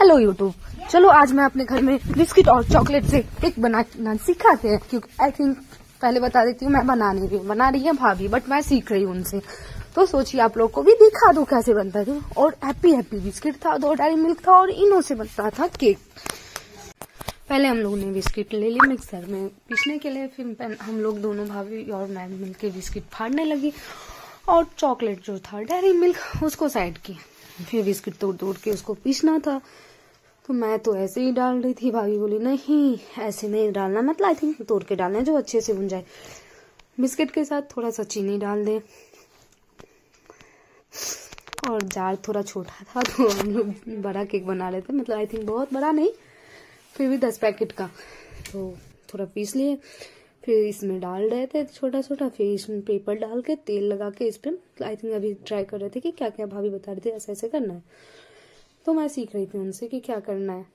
Hello YouTube. चलो आज मैं अपने घर में बिस्किट और चॉकलेट से केक बनाना सिखाते हैं, क्योंकि आई थिंक पहले बता देती हूँ, मैं बना नहीं रही हूँ, बना रही है भाभी, बट मैं सीख रही हूँ उनसे। तो सोचिए आप लोग को भी दिखा दो कैसे बनता है। और हैप्पी बिस्किट था, 2 डेयरी मिल्क था और इनों से बनता था केक। पहले हम लोगों ने बिस्किट ले ली मिक्सर में पीसने के लिए, फिर हम लोग दोनों भाभी और मैं मिलके बिस्किट फाड़ने लगी और चॉकलेट जो था डेयरी मिल्क उसको साइड की। फिर बिस्किट तोड़ के उसको पीसना था, तो मैं तो ऐसे ही डाल रही थी। भाभी बोली नहीं ऐसे नहीं डालना, मतलब आई थिंक तोड़ के डालना जो अच्छे से बन जाए। बिस्किट के साथ थोड़ा सा चीनी डाल दे, और जार थोड़ा छोटा था तो हम लोग बड़ा केक बना रहे थे, मतलब आई थिंक बहुत बड़ा नहीं, फिर भी 10 पैकेट का, तो थोड़ा पीस लिए। फिर इसमें डाल रहे थे छोटा छोटा, फिर इसमें पेपर डाल के तेल लगा के इस पर आई थिंक अभी ट्राई कर रहे थे कि क्या क्या भाभी बता रहे थे ऐसे ऐसे करना है, तो मैं सीख रही थी उनसे कि क्या करना है।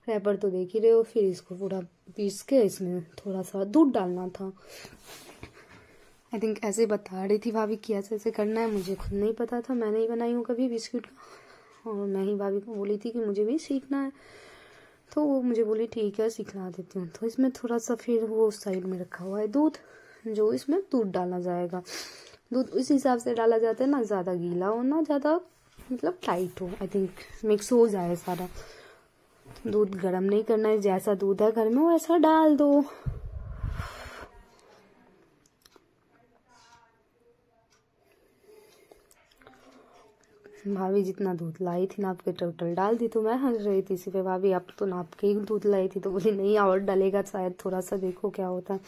रैपर तो देख ही रहे हो। फिर इसको पूरा पीस के इसमें थोड़ा सा दूध डालना था। आई थिंक ऐसे बता रही थी भाभी कि ऐसे ऐसे करना है, मुझे खुद नहीं पता था, मैं नहीं बनाई हूँ कभी बिस्किट का, और मैं ही भाभी को बोली थी कि मुझे भी सीखना है, तो वो मुझे बोली ठीक है सिखला देती हूँ। तो इसमें थोड़ा सा फिर वो साइड में रखा हुआ है दूध, जो इसमें दूध डाला जाएगा। दूध इस हिसाब से डाला जाता है ना, ज़्यादा गीला हो ना ज़्यादा मतलब टाइट हो, आई थिंक मिक्स हो जाए सारा। दूध गर्म नहीं करना है, जैसा दूध है घर में वैसा डाल दो। भाभी जितना दूध लाई थी नाप के टोटल डाल दी, तो मैं हंस रही थी इसी पे। भाभी आप तो नाप के ही दूध लाई थी, तो बोली नहीं और डलेगा शायद थोड़ा सा, देखो क्या होता है।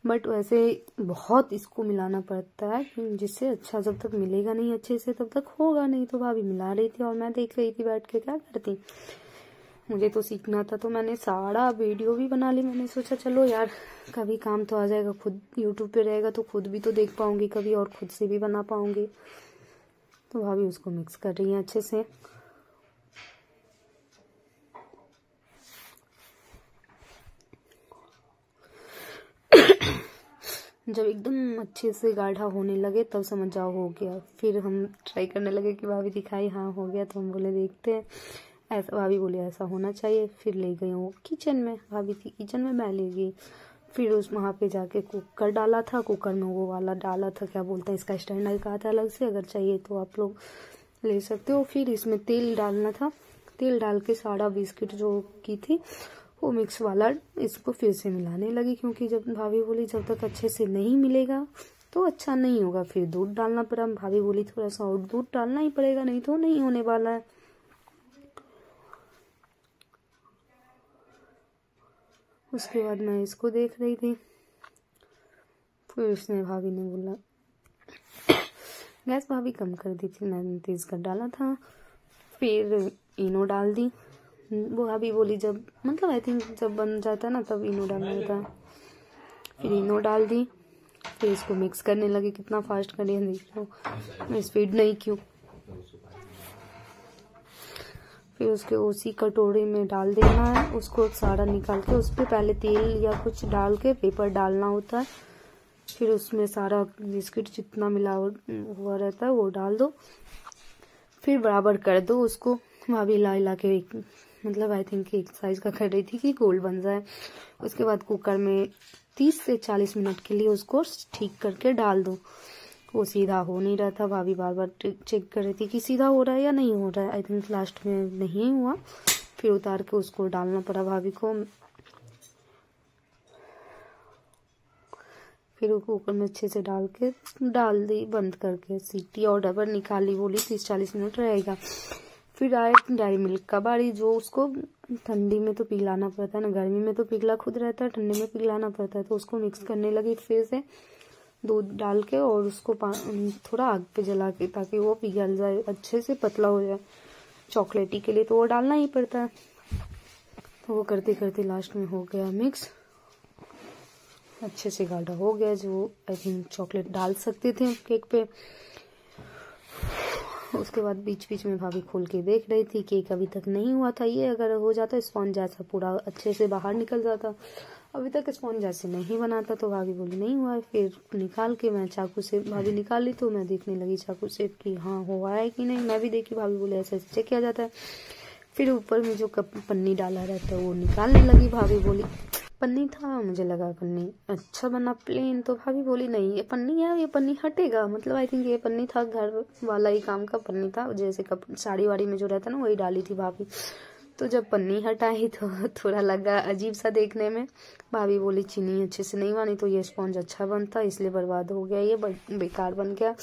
बट वैसे बहुत इसको मिलाना पड़ता है, जिससे अच्छा जब तक मिलेगा नहीं अच्छे से तब तक होगा नहीं। तो भाभी मिला रही थी और मैं देख रही थी बैठ के क्या करती। मुझे तो सीखना था, तो मैंने सारा वीडियो भी बना ली। मैंने सोचा चलो यार कभी काम तो आ जाएगा, खुद यूट्यूब पे रहेगा तो खुद भी तो देख पाऊंगी कभी, और खुद से भी बना पाऊंगी। तो भाभी उसको मिक्स कर रही है अच्छे से। जब एकदम अच्छे से गाढ़ा होने लगे तब समझ जाओ हो गया। फिर हम ट्राई करने लगे कि भाभी दिखाई हाँ हो गया, तो हम बोले देखते हैं ऐसा। भाभी बोले ऐसा होना चाहिए। फिर ले गई वो किचन में, भाभी थी किचन में, मैं ले गई। फिर उस वहाँ पे जाके कुकर डाला था, कुकर में वो वाला डाला था क्या बोलते हैं इसका स्टैंड का आता अलग से, अगर चाहिए तो आप लोग ले सकते हो। फिर इसमें तेल डालना था, तेल डाल के सारा बिस्किट जो की थी वो मिक्स वाला इसको फिर से मिलाने लगी, क्योंकि जब भाभी बोली जब तक अच्छे से नहीं मिलेगा तो अच्छा नहीं होगा। फिर दूध डालना पड़ा, भाभी बोली थोड़ा सा और दूध डालना ही पड़ेगा नहीं तो नहीं होने वाला है। उसके बाद मैं इसको देख रही थी। फिर उसने भाभी ने बोला गैस भाभी कम कर दी थी, मैंने तेज कर डाला था। फिर इनो डाल दी। वो भाभी बोली जब मतलब आई थिंक जब बन जाता है ना तब इनो डालना होता है। फिर इनो डाल दी। फिर इसको मिक्स करने लगे। कितना फास्ट करें देख लो, मैं स्पीड नहीं क्यों। फिर उसके उसी कटोरे में डाल देना है, उसको सारा निकाल के उस पर पहले तेल या कुछ डाल के पेपर डालना होता है। फिर उसमें सारा बिस्किट जितना मिला हुआ रहता है वो डाल दो, फिर बराबर कर दो उसको। भाभी ला के मतलब आई थिंक एक साइज का कर रही थी कि गोल बन जाए। उसके बाद कुकर में 30 से 40 मिनट के लिए उसको ठीक करके डाल दो। वो सीधा हो नहीं रहा था, भाभी बार बार चेक कर रही थी कि सीधा हो रहा है या नहीं हो रहा है। आई थिंक लास्ट में नहीं हुआ, फिर उतार के उसको डालना पड़ा भाभी को। फिर वो कुकर में अच्छे से डाल दी बंद करके सीटी, और डबर निकाली, बोली 30-40 मिनट रहेगा। फिर आए डेयरी मिल्क का बारी, जो उसको ठंडी में तो पिघलाना पड़ता है ना, गर्मी में तो पिघला खुद रहता है, ठंडी में पिघलाना पड़ता है। तो उसको मिक्स करने लगी फिर से दूध डाल के, और उसको थोड़ा आग पे जला के, ताकि वो पिघल जाए अच्छे से, पतला हो जाए। चॉकलेटी के लिए तो वो डालना ही पड़ता है। तो वो करते करते लास्ट में हो गया मिक्स, अच्छे से गाढ़ा हो गया, जो आई थिंक चॉकलेट डाल सकते थे केक पे। उसके बाद बीच बीच में भाभी खोल के देख रही थी, केक अभी तक नहीं हुआ था। ये अगर हो जाता स्पॉन्ज जैसा पूरा अच्छे से बाहर निकल जाता, अभी तक स्पॉन्ज ऐसे नहीं बनाता, तो भाभी बोली नहीं हुआ है। फिर निकाल के मैं चाकू से, भाभी निकाली तो मैं देखने लगी चाकू से कि हाँ हुआ है कि नहीं। मैं भी देखी, भाभी बोले ऐसे ऐसे चेक किया जाता है। फिर ऊपर में जो पन्नी डाला रहता है वो निकालने लगी। भाभी बोली पन्नी था, मुझे लगा पन्नी अच्छा बना प्लेन, तो भाभी बोली नहीं ये पन्नी है, ये पन्नी हटेगा। मतलब आई थिंक ये पन्नी था, घर वाला ही काम का पन्नी था, जैसे साड़ी वाड़ी में जो रहता ना वही डाली थी भाभी। तो जब पन्नी हटाई तो थोड़ा लगा अजीब सा देखने में। भाभी बोली चीनी अच्छे से नहीं बनी तो ये स्पॉन्ज अच्छा बनता, इसलिए बर्बाद हो गया, ये बेकार बन गया।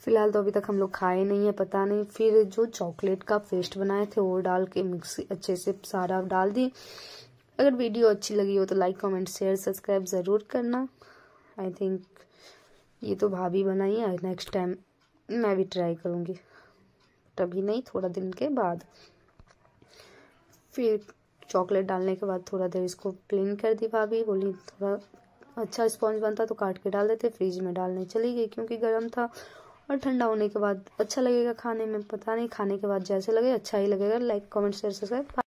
फिलहाल तो अभी तक हम लोग खाए नहीं है, पता नहीं। फिर जो चॉकलेट का पेस्ट बनाए थे वो डाल के मिक्सी अच्छे से सारा डाल दी। अगर वीडियो अच्छी लगी हो तो लाइक कमेंट शेयर सब्सक्राइब ज़रूर करना। आई थिंक ये तो भाभी बनाई है, नेक्स्ट टाइम मैं भी ट्राई करूँगी, तभी नहीं थोड़ा दिन के बाद। फिर चॉकलेट डालने के बाद थोड़ा देर इसको क्लीन कर दी भाभी, बोली थोड़ा अच्छा स्पॉन्ज बनता तो काट के डाल देते। फ्रिज में डालने चली गई क्योंकि गर्म था, और ठंडा होने के बाद अच्छा लगेगा खाने में, पता नहीं खाने के बाद जैसे लगे अच्छा ही लगेगा। Like comment share subscribe.